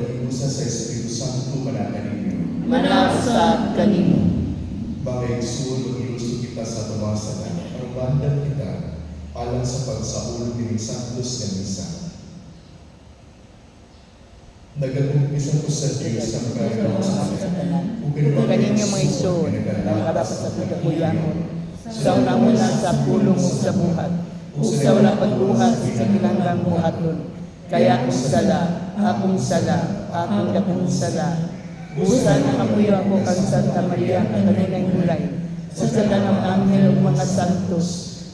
pag-iusa sa Espiritu Santo manatan ninyo. Manasa kanimo. Mga igsoon, mag-iuso kita sa tumasanan. Ang bandan kita alang sa pagsaulog ni Santos ng Misa. Nag-umpisa ko sa Diyos sa magkakaroon sa kanan. Kung kaninyo mga igsoon, ang karapat sa pagkakuyangon, sa una-una sa pulong o sa buhat, o sa walang pagbuhat sa kinanggang buhaton. Kaya akong sala, akong dakong sala. Busa na amuyo ako kang Santa Maria, ang kaninang gulay, sa sala ng anghel o mga santos,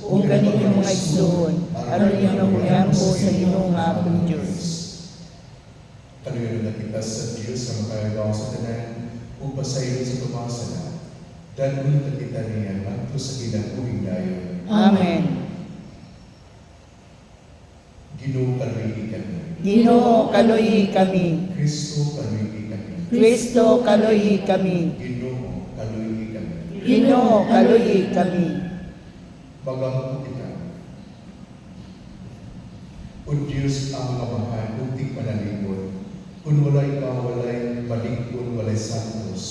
o kaninyo mga igsoon, aron inyo kuyampo sa Ginoo nga akong Diyos. Kaluyan na kita sa Diyos sa magkakaroon sa kanan, upang sa iyo sa tumasanan. Dan ulit na kita niya at sa ginagawing dayon. Amen. Ginoo kaluyi kami. Ginoo kaluyi kami. Kristo kaluyi kami. Kristo kaluyi kami. Ginoo kaluyi kami. Ginoo kaluyi kami. Bagampo kita. O Diyos ang mamahan, unting panalipod. Kung wala ikaw, walay maligpon, walay santos.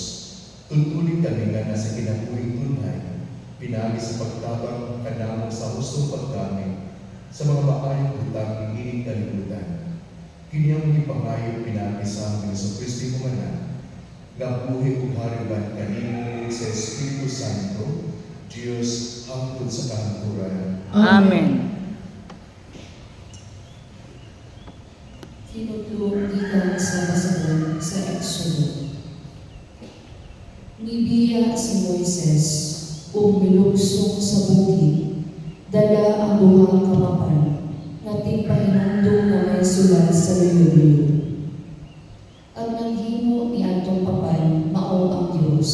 Tuntulin kami nga nasa kinapuring tunay, pinagi sa pagtabang kanamo sa hustong paggamit, sa mga maayong butang ining kalibutan. Kanyang ipangayo pinagi sa amin sa Kristi kumana, nga buhay ug hariban kanimo sa Espiritu Santo, Diyos hangtod sa kahangturan. Amen. Tinutulong kita sa basahan sa Exodo. Nibiya si Moises o milugsong sa bukid, dala ang buhang kamapan, na tipahinandong na may sulat sa luyo-luyo. Ang nanghimo ni atong papan, mao ang Diyos,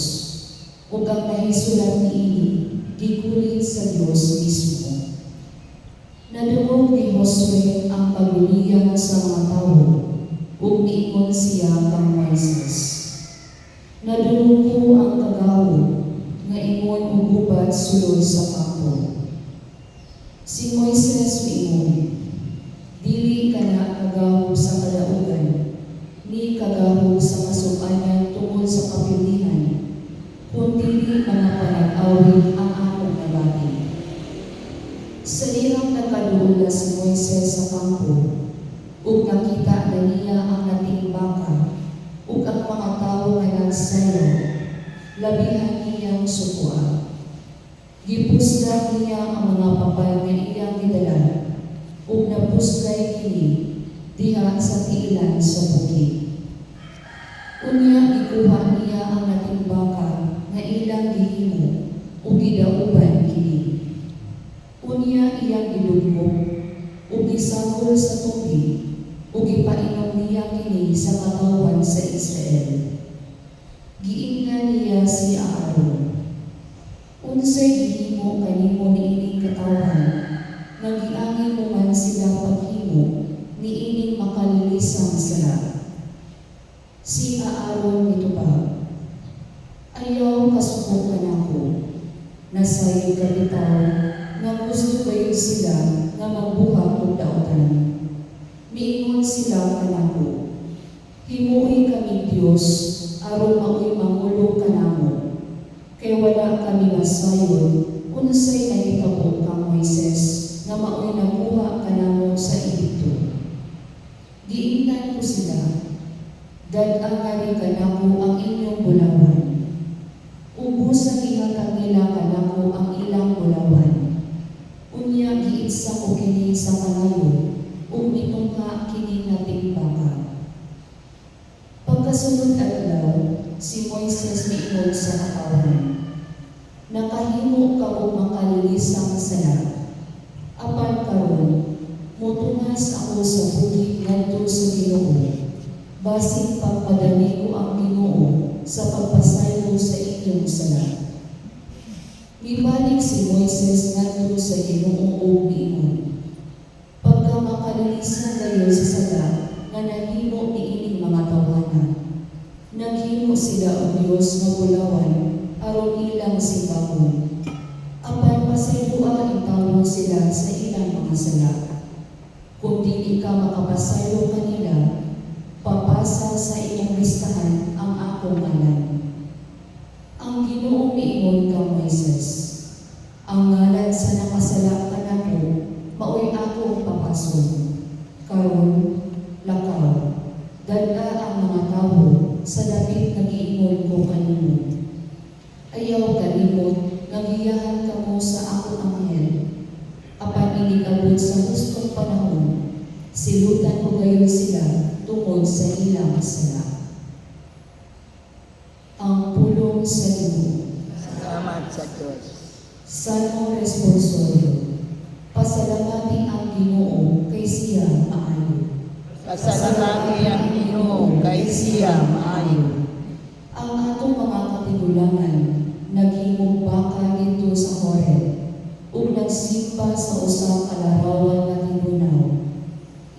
ug ang nahisulat niini, gikulit sa Diyos mismo. Nadungog ni Josue ang paguliyang sa mga tao, ug niingon siya kang Moises. Nadungog ko ang kagawo, nga ingon ug gubat sulod sa kampo. Si Moises miingon, dili ka na kagawo sa kalaugan, ni kagawo sa kasukanan tungod sa kapilihan, kundi mga panag-awit ang akong nabati. Sa lirang nagkaduula si Moises sa kampo, ug nakita na niya ang nating baka, ug ang mga tao nga nagsayaw, labihan niyang sukwa. Gipusga niya ang mga papay nga iyang gidala, ug napusgay kini diha sa tiilan sa bukid. Unya ikuha niya ang nating baka nga ilang gihimo, ug gidauban kini. Unya iyang gidugmok, ug gisangol sa tubig, ug ipainom niya kini sa katawan sa Israel. Giingnan niya si Aaron, unsay gihimo kanimo niining katawan, nga giangin mo man sila paghimo niining makalilisang sala. Si Aaron nitubag, ayaw kasuko ka nako, nasay kabitaw, nga gusto kayo sila nga magbuhat og daotan. Miingon sila kanako, himuhi kami Diyos, aron mao'y mangulo kanamo. Kay wala kami masayon, unsay nahitabo kang Moises, nga mao'y nakuha kanamo sa Ehipto. Giingnan ko sila, dad-angari kanako ang inyong bulawan. Ubusan ihatag nila kanako ang ilang bulawan. Unya giisa ko kini sa kanayo, ug mitungha kini nating baka. Pagkasunod adlaw, si Moises miingon sa katawan, nakahimo ka og makalilisang sala. Apan karon, mutungas ako sa bukid ngadto sa Ginoo, basin pagpadani ko ang Ginoo sa pagpasaylo sa inyong sala. Mibalik si Moises ngadto sa Ginoo ug miingon, pagka makalilisan kayo sa sala nga nahimo niining mga tawanan, naghimo sila og Dios nga bulawan aron ilang simbahon. Apan pasayloa intawon sila sa ilang mga sala. Kung dili ka makapasaylo kanila, papasa sa imong listahan ang akong ngalan. Ang Ginoo miingon ka Moises, ang ngalan sa nakasala kanako maoy akong papason. Karon lakaw, dala ang mga tawo sa dapit nagiingon ko kanimo. Ayaw kalimot nagiyahan kamo sa akong anghel. Apan inikabot sa hustong panahon, silutan ko gayon sila tungod sa ilang sala. Ang pulong sa Ginoo. Salamat sa Diyos. Salmo responsorio. Pasalamati ang Ginoo kay siya maayo. Pasalamati ang Ginoo kay siya maayo. Ang atong mga katigulangan naghimong baka dito sa Horeb ug nagsimba sa usa ka larawan nga tibunaw.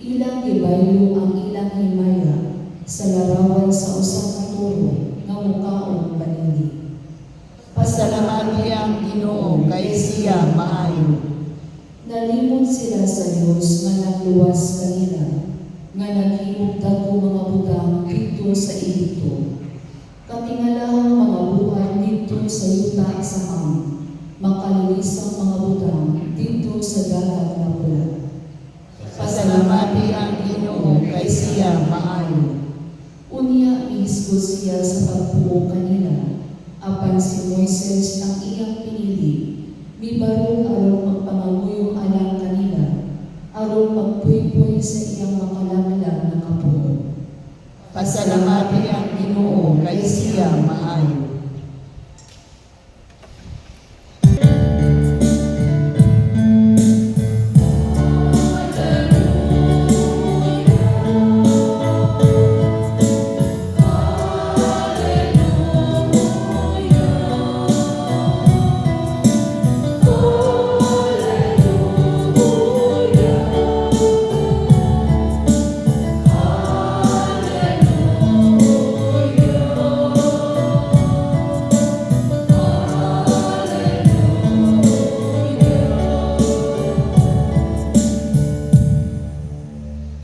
Ilang gibaylo ang ilang himaya sa larawan sa usa ka turo nga mukaong panili. Pasalamati ang Ginoo kay siya maayo. Nalimot sila sa Dios nga nagluwas kanila, nga naghimog dagko mga butang dito sa Egipto. Katingalahang mga buhay dito sa yuta sa Ham, makalinis ang mga butang dito sa dagat na pula. Pasalamati ang Ginoo kay siya maayo. Unya mihisgo siya sa pagbuo kanila, apan si Moises ang iyang pinili, mibarong aron magpangaguyong alang kanila, aron magpuy-puy sa iyang makalamlang na kapuo. Pasalamati ang Ginoo kay siya maayo.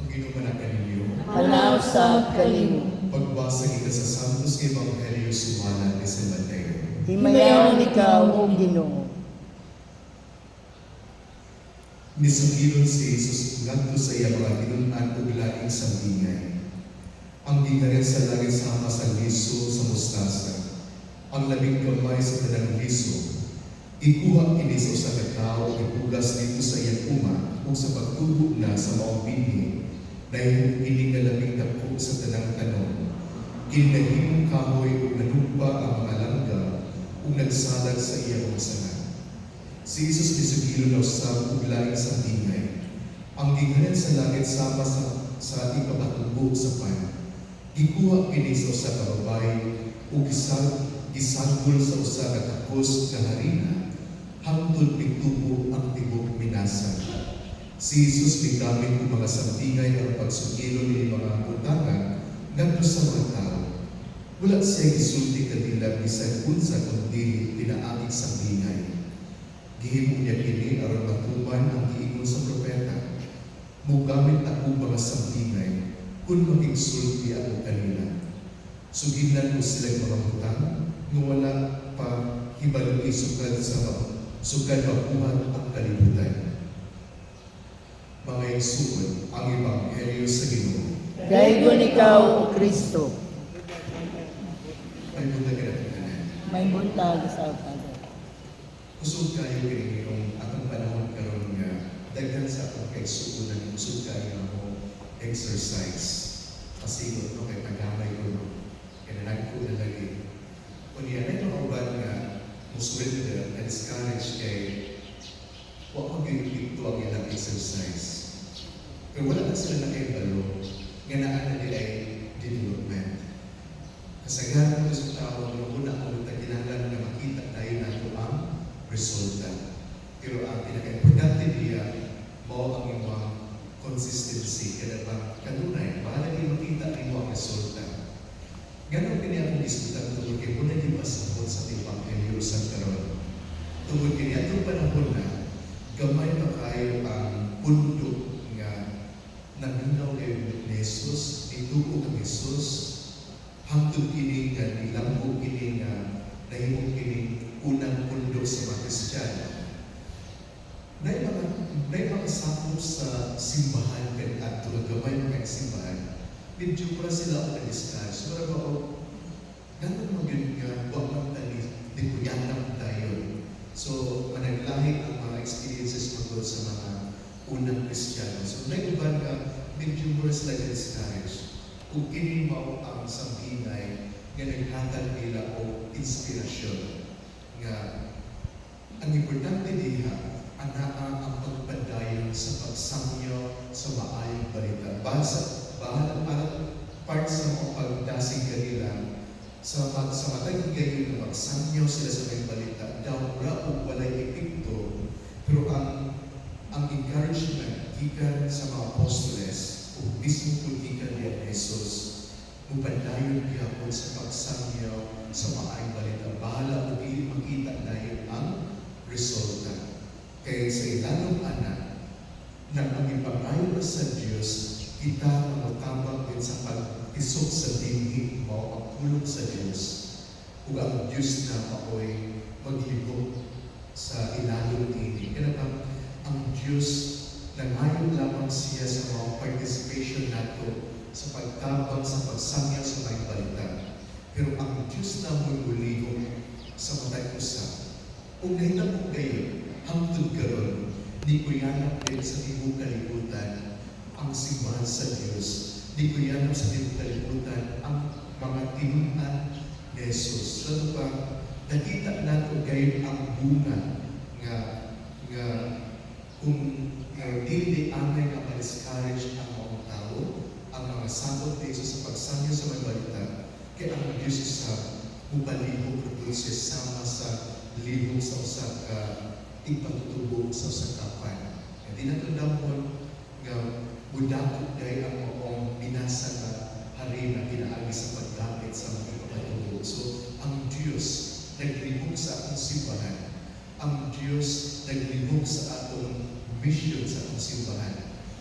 Ang inuman kaninyo, Halaw sa kalimo. pagbasa kita sa Santos Evangelio sumala ni San Mateo. Himayaw ikaw, O Ginoo. Nisugilon si Jesus ngadto sa iya mga tinunan ug laing sambingay. Ang gigaret sa langit sama sa liso sa mustasa. Ang labing gamay sa tanang liso. Ikuha kini sa usa ka tawo ug ipugas dito sa iyang uma ug sa pagtubo na sa maong binhi. Dahil kini nga labing dako sa tanang tanom. Kinahimong kahoy ug nanugba ang mga langga ug nagsalag sa iyang usanan. Si Jesus nisugilo na usab ug laing sambingay. Ang gigaret sa langit sama sa ikapatubo sa pan. Gikuha kini sa usa ka babae ug gisagol sa usa ka takos nga harina hangtod pigtubo ang tibok minasan. Si Jesus migamit og mga sambingay ang pagsugilo ni mga utangan ngadto sa mga tao. Wala siya gisulti kanila bisan unsa kundi pinaaging sambingay. Gihimo niya kini aron matuman ang giingon sa propeta. Mugamit ako mga sambingay kung makigsulti ako kanila. Sugilan mo silang mga utang nga wala pa hibalo isukad sa sukad mabuhat ang kalibutan. Mga igsuon ang Ebanghelyo sa Ginoo. Gaygon ikaw, O Kristo. Ay buntag ka natin. May buntag sa Father. Kusog kayo kini ngayong atong panahon karon nga daghan sa atong kaigsuonan kusog kayo mo exercise. Pasigot no kay tagamay ko no. Kaya nagko na lagi. Kung yan ay mga uban nga muswelda na discourage kay wa ko ito ang ilang exercise. Pero wala na sila nakaibalo nga naan na nila ay development. Kasagaran ko sa tao na una ang taginangan na makita tayo na ito ang resulta. Pero ang pinaka-importante niya, mao ang imong consistency. Kaya ba, kanunay, mahalaga yung makita ang imong resulta. Ganon kini akong isbutan tungkol kay muna di masabot sa Ebanghelyo sa karon. Tungkol kini atong panahon na gamay pa kayo ang pundo nga naginaw kayo ni Jesus, ituko ang hangtod kini nga nilambo kini nga nahimong kini unang pundo sa mga Kristiyano. May mga sakop sa simbahan kaya at gamay mga simbahan. Medyo para sila ang nag-discuss. Para ba ganun maging huwag mang tani, di ko yanap tayo. So, managlahi ang mga experiences magod sa mga unang Kristiyano. So, nag-uban ka, medyo para sila nag-discuss. Kung kini mo ang samhinay, nga naghatag nila o inspirasyon. Nga, ang importante diha, anaa ang pagpadayon sa pagsangyo sa maayong balita. Bahala part sa mga pagdasig kanila sa mataging gayon na magsangyo sila sa may balita. Daw o walay epekto, pero ang encouragement gikan sa mga apostoles o mismo kung gikan ni Jesus, upadayon gihapon sa pagsangyo sa maayong balita. Bahala o ili makita na yun ang resulta. Kaya sa ilalong anak, na ang ipangayon sa Diyos, kita mamatambang din sa pag-isok sa dinhi mo ang tulong sa Diyos. Kung ang Diyos na maoy maglibot sa ilalong dinhi. Kaya ang Diyos, nangayon lamang siya sa mga participation nato sa pagtabang sa pagsangya sa mga balita. Pero ang Diyos na muli sa matay usa. Kung nahitang mo kayo, hangtod karon, di ko yanap din sa tibong kalibutan ang simbahan sa Diyos. Di ko yanap sa tibong kalibutan ang mga tinunan ni Jesus. So pa, nakita nato kayo ang bunga nga kung dili amay nga ma-discourage ang mga tao, ang mga sakot ni Jesus sa pagsangyo sa mga balita, kaya ang Diyos sa upalihog produce sama sa lihog sa usak ipatutubog sa usakapan. Hindi na ito damon nga budakot dahil ang mga binasa na hari na ginaagi sa pagdapit sa mga ipatutubog. So, ang Diyos naglibog sa atong simbahan. Ang Diyos naglibog sa atong mission sa atong simbahan.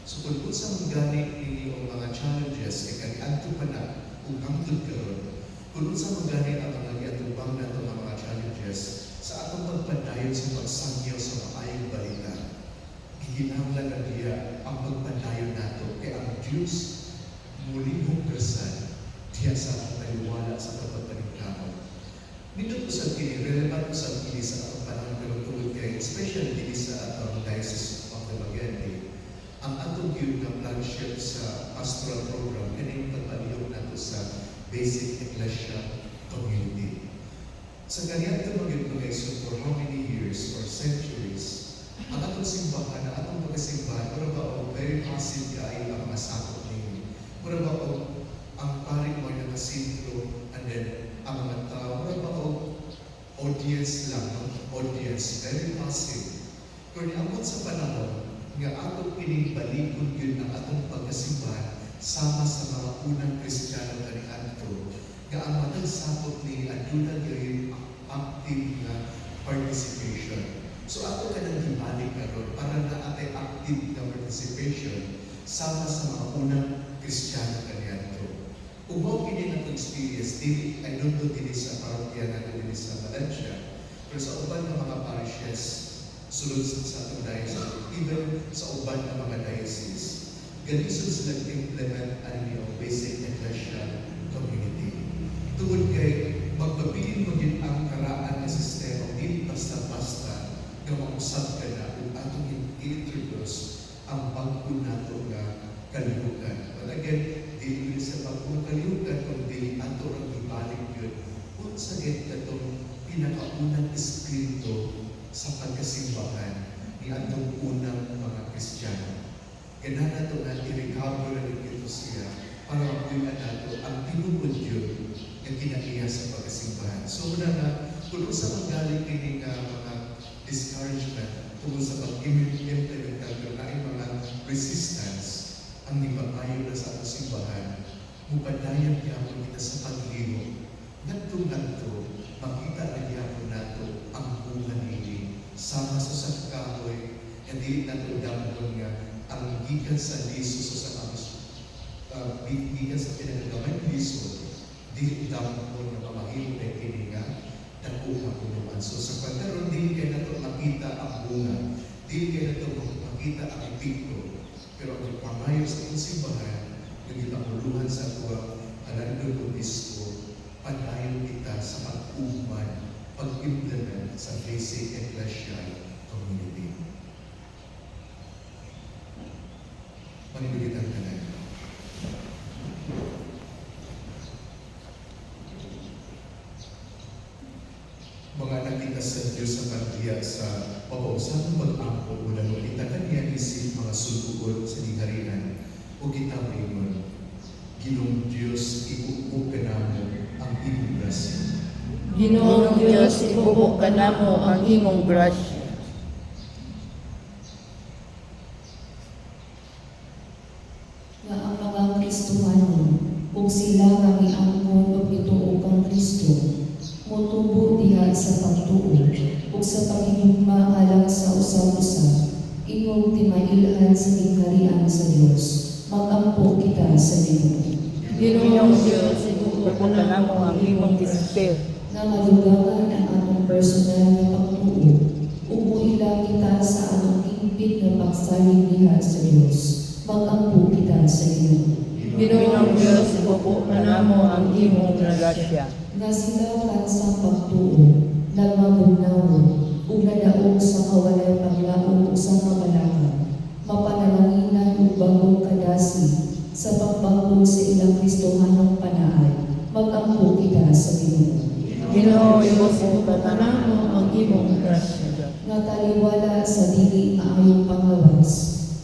So, kung sa mga gani ini o mga challenges, kaya kanto pa na, kung hangtod karon, kung sa mga gani ang mga giatubang na itong mga challenges, sa atong pagpadayon sa pagsangyo sa maayong balita, giginahanglan na diya ang pagpadayon nato kay ang Diyos muli hugasan diya sa atong taliwala sa pagpapaningkamot. Nindot ko sa kini, relevant ko sa kini sa atong panahon pero tungod kay, especially dili sa atong Diocese of Dumaguete, ang atong yun na flagship sa pastoral program, kaning pagpalihog nato sa basic ecclesia community. Sa ganyan ito mag-implementation for how many years or centuries, ang atong simbahan, na atong pagkasimbahan, para ba o very passive kaay ang mga sakot ninyo. Para ba o ang paring mo na nasintro, and then ang mga tao, para ba o audience lang, no? Audience, very passive. Kung niamot sa panahon, nga atong pinibalikod yun ang atong pagkasimbahan, sama sa mga unang Kristiyano kaniadto, nga ang matang sakot ni aduna gayon active na participation. So ato ka nang hibalik karon para na atay active na participation sama sa mga unang Kristiyano kaniadto. Kung mo kini na experience, I don't know din sa parokya na din sa Valencia, pero sa uban ng mga parishes sulod sa atong diocese, even sa uban ng mga diocese, ganito sila implement ang basic ecclesial community. Tungod kay magpapilin mo din ang karaan na sistema, hindi basta-basta na mausap ka na kung atong introduce ang bagong nato nga kalihukan. But again, dili sa bagong kalihukan, kung dili ato ang ibalik yun, kung sa itong pinakaunang espiritu sa pagkasimbahan ni atong unang mga Kristiyano. Kaya nato na i-recover na ito siya para mabuhay nato ang tinubod yun yung kinaiya sa pagkasimbahan. So muna na, kung sa magaling kini nga mga discouragement, kung sa pag-implement na ay mga resistance, ang nipangayon na sa atong simbahan, mupadayan gyapon kita sa paglihok. Ngadto-ngadto, makita na gyapon nato ang bunga nini sama sa kahoy, hindi nato damon nga ang gikan sa liso sa gikan sa pinagagamay liso, di dapat mo na mamahil na kininga, dako nga puluman. So sa pagkaroon, di kayo na ito makita ang bunga, di kayo na ito makita ang epikto. Pero ang pamayo sa inyong simbahan, yung ipanguluhan sa tuwa, Alandon Obispo, panayon kita sa pag-uman, pag-implement sa basic ecclesial community. Manibigitang ka na. Mga nakita sa Diyos sa pagdiya sa pag-uusap ng pag-angko mula nung itakan niya isip mga sulukod sa lingarinan o kitabingon. Ginong Diyos, ibubog ka namo ang imong grasya. Ginoong Diyos, ibubok ka namo ang imong grasya. Nga ang mga Kristohano, kung sila nga miangkon o ituo kang Kristo, mutubo diha sa pagtuo, ug sa paghigugma alang sa usa-usa, inyong timailhan sa gingharian sa Dios. Magampo kita sa Ginoo. Ginoong Diyos, ibubok ka namo ang imong despair. Nga madugangan ang atong personal na pagtuo, ug muila kita sa atong hingpit nga pagsalig diha sa Dios. Magampo kita sa Ginoo. Ginoong Diyos, ibubok ka namo ang imong grasya. Nga sila kansang pagtuo, nagmabugnaw, ug nadaog sa kawalay paglaog sa kabalaka, mapanalanginan ug bagong kadasi sa pagbagong sa ilang Kristohanong panaay, magampo kita sa Ginoo. Ginoo, ibubok ka namo ang imong grasya. Nga taliwala sa dili maayong panglawas,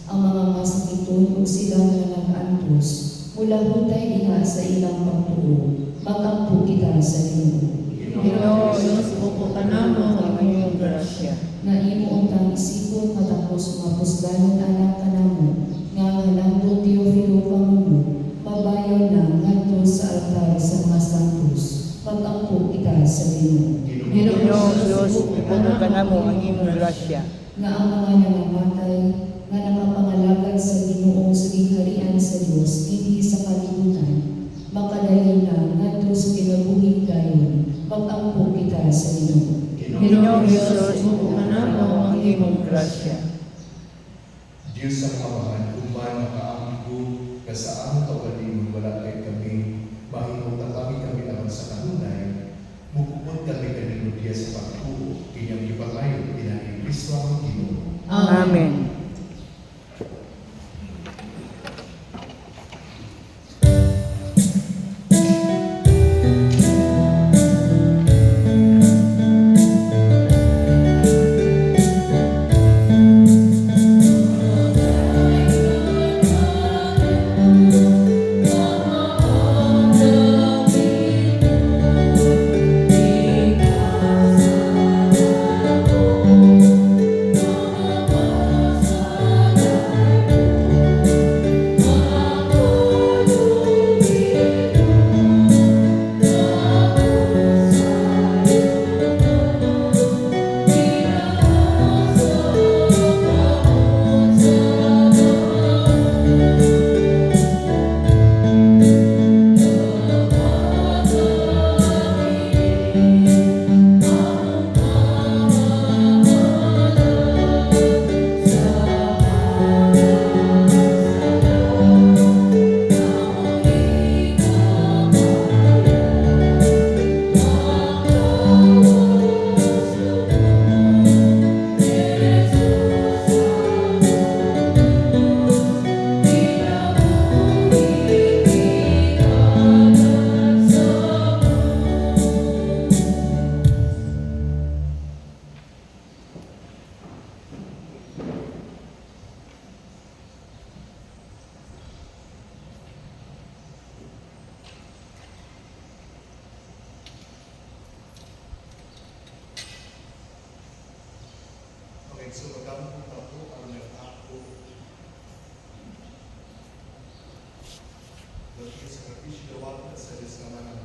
ang mga masakiton ug silang nga nag-antos, mula hutay diha sa ilang pagtuo, magampo kita sa Ginoo. Ginoo, ibubok ka namo ang imong grasya. Nga imo untang isipon matapos mapusganon anak kanamo, nga Alandon Teofilo Pangulo, mabayaw na ngadto sa altar sa mga santos, magampo kita sa Ginoo. Ginoo, Diyos, ibubok ka namo ang imong grasya. Nga ang mga nangamatay, nga nakapangalagad sa Ginoo sa gingharian sa Dios, hindi sa kalibutan, makadayon na ngadto sa kinabuhing dayon, magampo kita sa Ginoo. Ginoo, Diyos, ibubok ka namo ang imong grasya. Diyos ang Amahan, kuman makaangko ka sa among kaugalingon wala kay kami, mahimong tapami kami aron sa kanunay, mukupot kami kanino diya sa pagtuo, inyong ipangayo, pinahing Kristo ang Ginoo. Amen. Okay, so magkamong na po ang nag-ako. Lagi sa sakripisyo, dawaton sa Diyos naman ang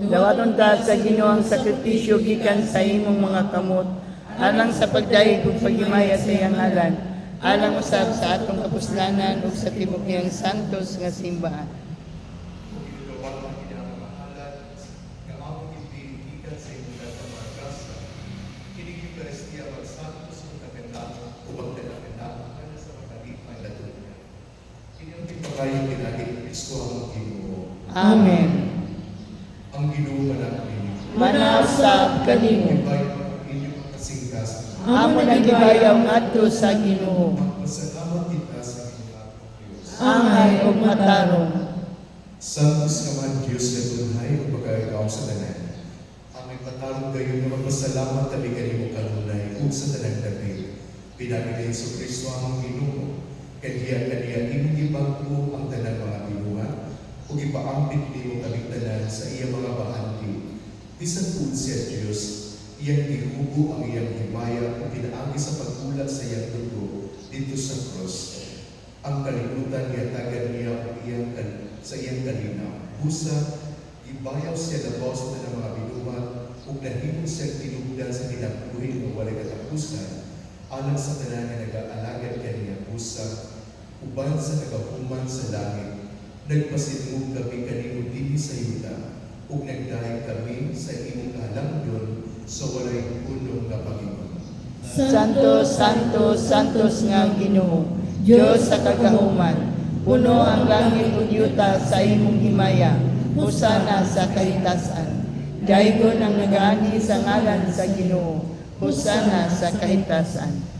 5,000. Dawaton ka sa Ginoo ang sakripisyo gikan sa imong mga kamot, alang sa pagdayeg ug paghimaya sa iyang ngalan, alang usab sa atong kapuslanan ug sa tibuok niyang santos nga simbahan. Dawaton ang Amen. Ang Ginoo manak ninyo. Manasab kanimo. Ibay ang inyong kasingkas. Amo nagibayaw ngadto sa Ginoo. Magpasalamat kita sa inyong atong Diyos. Angay ug matarong. Santos ka man Diyos na tunay o pagkakaw sa tanan. Ang may patarong kayo na magpasalamat tabi kanimo kanunay ug sa tanan tabi. Pinagilin sa Kristo ang Ginoo. Kaniya imong gibangko ang tanan mga binuhat ug ipaambit nimo kaming tanan sa iya mga bahandi. Bisan pud siya Diyos, iyang gihubo ang iyang himaya ug pinaagi sa pagbulag sa iyang dugo dito sa cross. Ang kalibutan yatagan niya sa iyang kalinaw. Busa, ibayaw siya labaw sa tanang mga binuhat ug nahimong siya tinugdan sa kinabuhi ng walay katapusan alang sa tanan nga nag-aalagad kaniya busa uban sa nagahuman sa langit. Nagpasidmog kami kanimo dinhi sa yuta ug nagdahig kami sa imong kahalangdon sa walay punong nga Panginoon. Santo, Santo, Santos nga Ginoo, Diyos sa kagahuman, puno ang langit ug yuta sa imong himaya, husana sa kahitasan. Daygon ang nagaani sa ngalan sa Ginoo, husana sa kahitasan.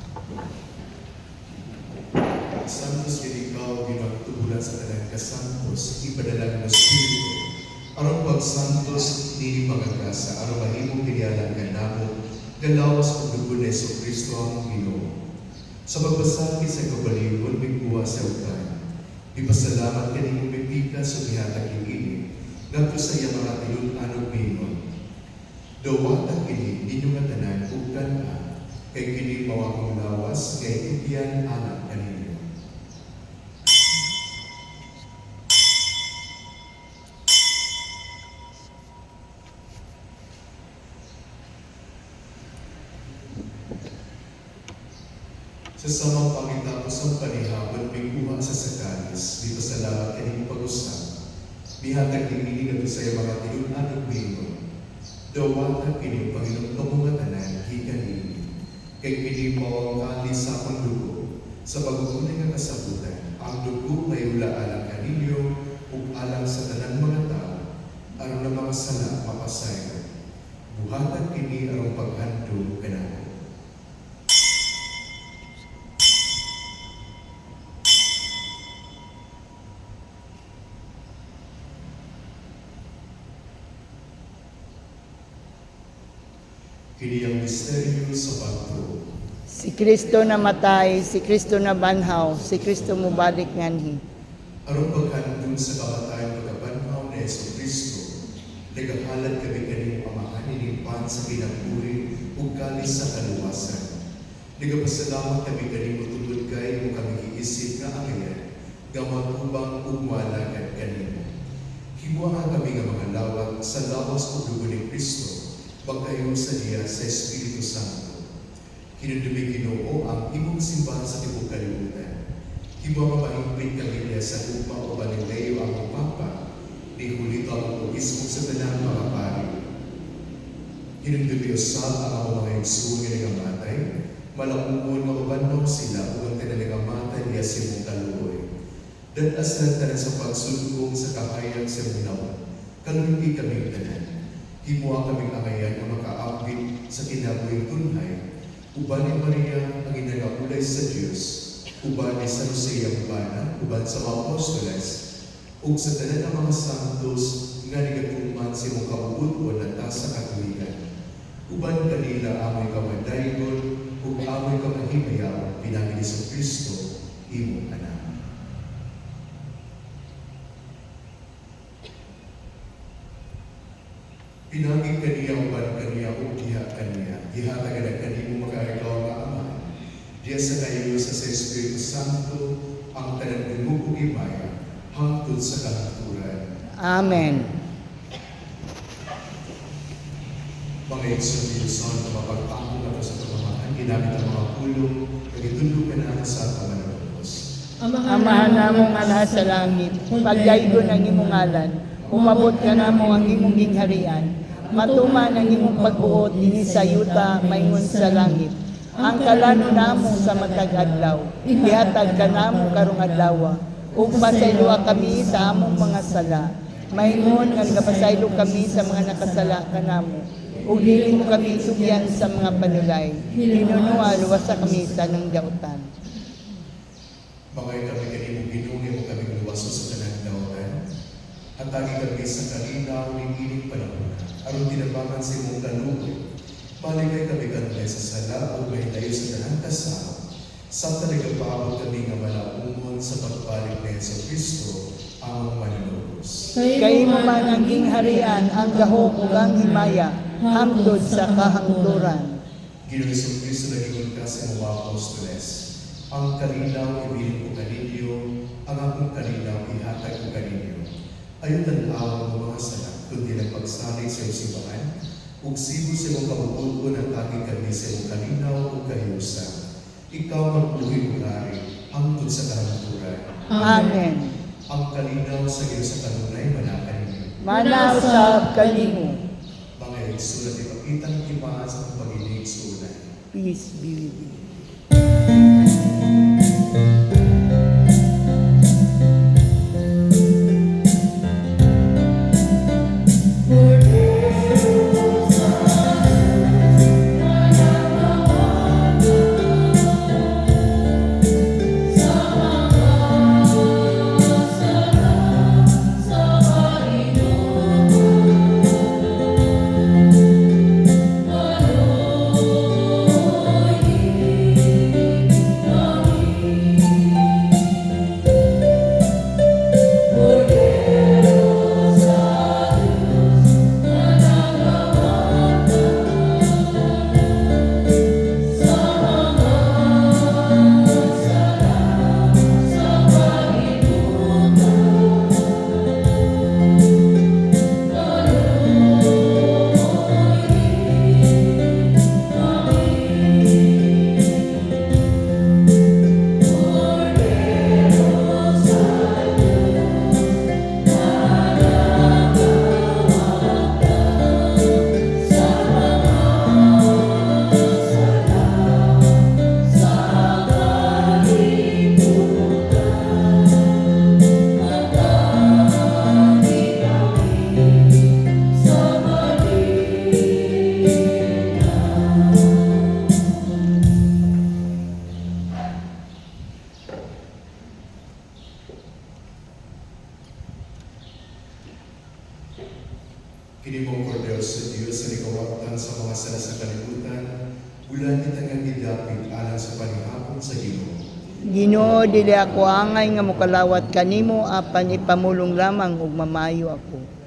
Santos kini ikaw ginagtubulan sa tanan ka santos ipadala ng Espiritu. Aron pagsantos dili pagagasa aron mahimong pilialan kanamo galawas ug dugo ni Kristo ang Ginoo. Sa pagbasakit sa kabalibon migbuha sa utan. Ipasalamat kanimo pipika sa bihatag ini ngadto sa iya mga tilun-an ug mingon. Dawatan kini ninyo nga tanan ug kana kay kini mawakong lawas kay ibiyan anak kanino. Sa samang pangitapos ang panihapon, may kuha sa sakalis, di pasalamat kanimo pag-usap. Bihatag kini ngadto sa iya mga tilun-an ug mingon. Dawatan kini Panginoon pamungatanan gikan nini. Kay kini mao ang kalis sa akong dugo sa pag-uunay nga kasabutan. Ang dugo may ula alang kaninyo ug alang sa tanang mga tao aron na mga sala mapasaylo. Buhatan kini aron paghandom kanako. Kini ang misteryo sa pagtuo. Si Kristo namatay, si Kristo nabanhaw, si Kristo mubalik nganhi. Aron paghandom sa kamatayan pagkabanhaw ni Kristo, nagahalad kami kanimo amahan inimpan sa kinapuri ug kalis sa kaluwasan. Nagapasalamat kami kanimo tungod kay mo kami giisip nga angayan, nga matubang ug malagad kanimo. Himuha kami nga mga lawag sa lawas ug dugo ni Kristo, pagkayo sa diya sa Espiritu Santo. Kinudumi Ginoo ang imong simbahan sa tibok kalibutan. Himuha mapahimpit kami niya sa lupa o Balileyo ang Papa, ni Julito ang obispo sa tanang mga pari. Kinudumi usab ang mga igsoon nga nagamatay, malaumon nga mabandaw sila ug ang kanalagamatan niya sa imong kaluoy. Datas lang tanan sa pagsulong sa kahayag sa munaw, kalumpi kami tanan. Himuha kaming angayan na makaambit sa kinabuhing tunhay, uban ni Maria ang inagaulay sa Diyos, uban ni San Jose ang bana, uban sa mga apostoles, ug sa tanan ng mga santos nga nagatuman sa imong kabubuton at sa katuligan. Uban kanila amoy kamadaygon, ug amoy kamahimayaw, pinagili sa Kristo, imong anak. Pinaging kaniya uban kaniya o diha kaniya. Diha tagad kanimo makaagaw nga Ama. Diya sa kayo sa Espiritu Santo ang tanan ug himaya hangtod sa kahaturan. Amen. Mga igsoon na mapagpako na sa pamamahan, ginamit ang mga pulong, nagitulog ka na sa pamanunos. Amahan namong nga sa langit, pagdaygon ang imong ngalan, umabot ka namo ang imong gingharian, matuman ang imong pagbuot dinhi sa yuta mayngon sa langit. Ang kalano namo sa matag adlaw, ihatag ka namo karong adlaw, ug pasayloa kami sa among mga sala, Maingon nga nagapasaylo kami sa mga nakasala kanamo. Ug dili mo kami sugyan sa mga panulay. Hinunua luwasa kami sa nang dautan. Mga kami kanimo ginungi mo kami luwaso sa tanang daotan. At tagi kami sa kalinaw ng ining panahon. Aron tinabangan sa imong kaluoy. Maligay kami kanunay sa sala o may layo sa tanang kasama. Sa talagang paabot kami nga malaumon sa pagbalik ni Yeso Kristo ang manunubos. Kay mo man ang gingharian ang gahom ug ang himaya hangtod sa kahangturan. Ginoong Yeso Kristo nagingon ka sa mga apostoles. Ang kalinaw ibilin ko kaninyo, ang akong kalinaw ihatag ko kaninyo. Ayaw tanaw ang mga salat, kundi ng pagsalig sa iyong simbahan, ug sibo sa iyong kabubulgon at taging kami sa iyong kalinaw ug kahiusan. Ikaw magpuloy mo hari, hangtod sa kahangturan. Amen. Ang kalinaw sa iyo sa kanunay manakan ninyo. Manaw sa kalimo. Mga igsulat, ipakitang timaan sa kong pag-inig sulat. Peace be with you. Kinimong kordero sa Diyos sa likawatan sa mga sala sa kalibutan, bulan kita nga gidapit alang sa panihapon sa Ginoo. Ginoo, dili ako angay nga mokalawat kanimo apan ipamulong lamang ug mamayo ako.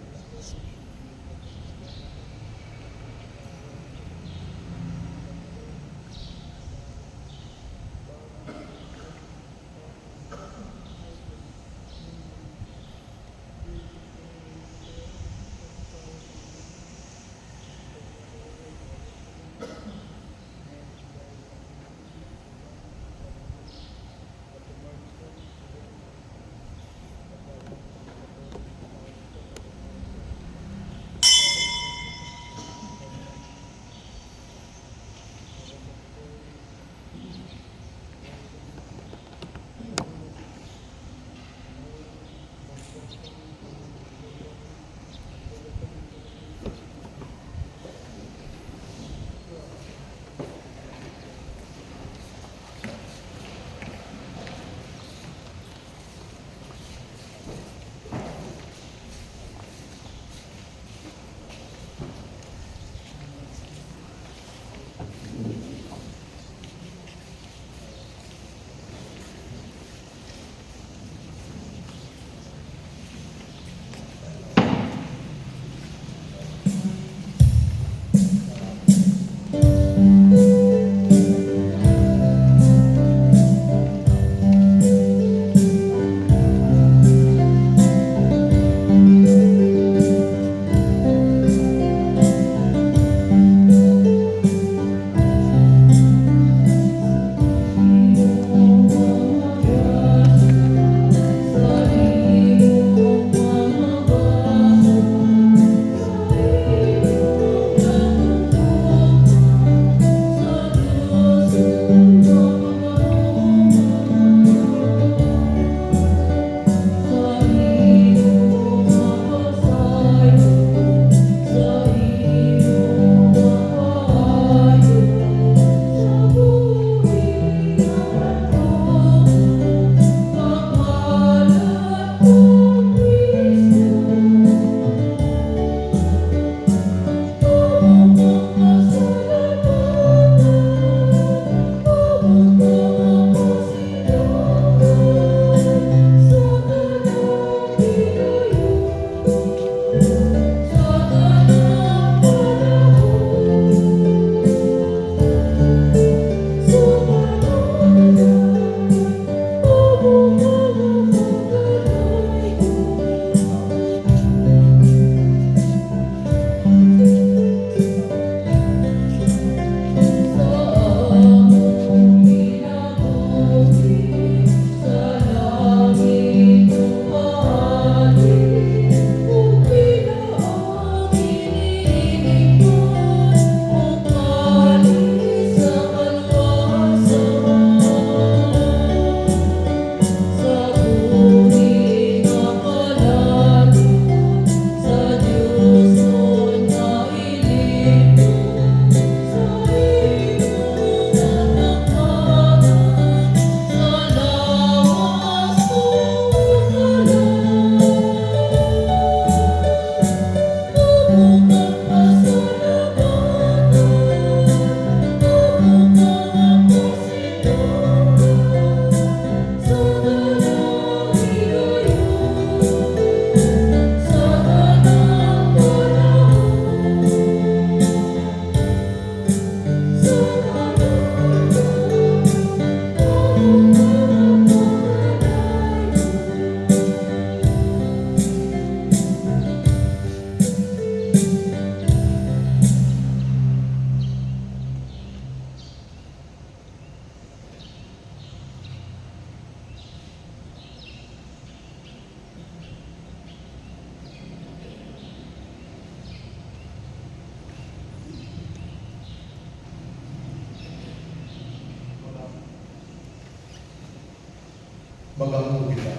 Tabang kita.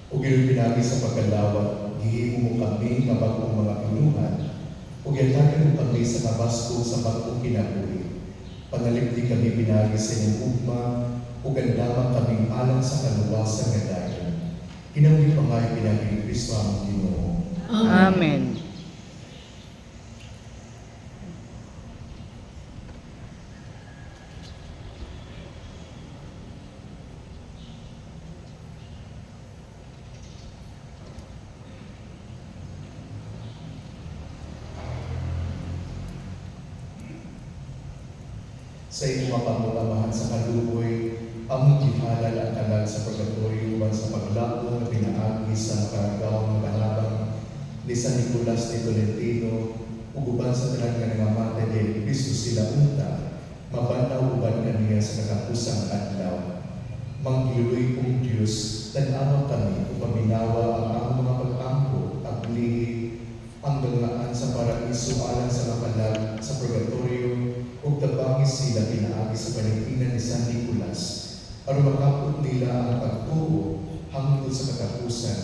Ug iyong pinagi sa pagkalawat, gihimo mo kami nga bagong mga pinuhan, ug yatagan mo kami sa kabasko sa bagong kinabuhi. Panalipdi kami pinagi sa inyong ugma, ug andamang kaming alang sa kaluwasan nga dayon. Kinabuhi pa nga pinagi ni Kristo ang Ginoo. Amen. Sa iyong mga pamulamahan sa kaluboy, among gihalal ang kanal sa purgatorio uban sa paglako na pinaagi sa karagawang kanabang ni San Nicolas de Tolentino ug uban sa tanan nga nangamatay ni Kristo sila unta, mabanaw uban kaniya sa kakapusang adlaw. Manggiluy kong Diyos, tan-awa kami ug paminawa ang among mga pag-angko at lihi ang gangaan sa paraiso alang sa makalag sa purgatorio ug tabangis sila pinaagi sa paningkinan ni San Nicolas aron makapot nila ang pagtuo hangtod sa katapusan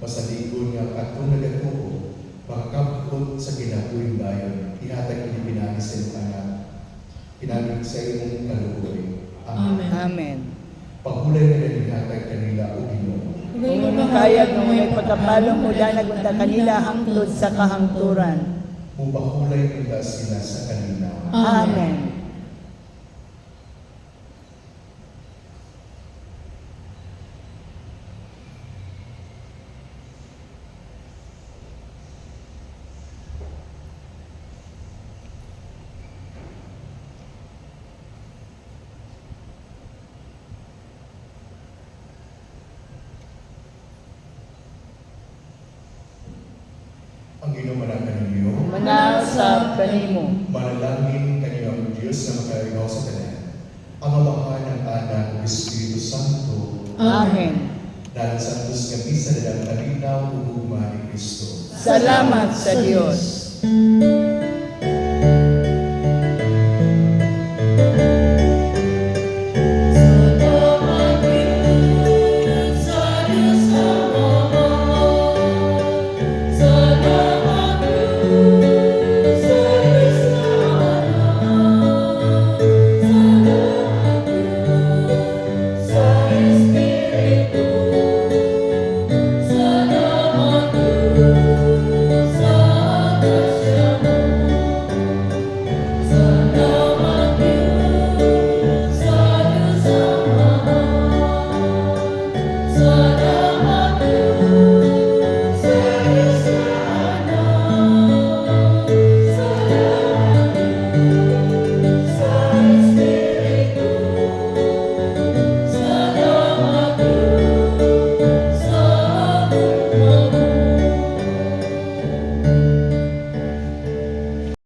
masaligon nga atong nagatuo makakapot sa kinabuhing dayon ihatag ini pinagi sa iyong anak pinagi sa iyong kaluoy. Amen. Amen. Pagulay na ihatag kanila o Ginoo. Kung kayag ng may pagkapalong mula nagunta kanila hangtod sa kahangturan. Mupahulay nila sila sa kanila. Amen. Ang inumanan kaninyo, Manasab kanimo. manalangin kanyo ang Diyos na makarigaw sa tanan. Ang Amahan ng Anak o Espiritu Santo, Amen. dahil sa Diyos nga bisa na kalinaw ugma ni Kristo. Salamat sa Diyos.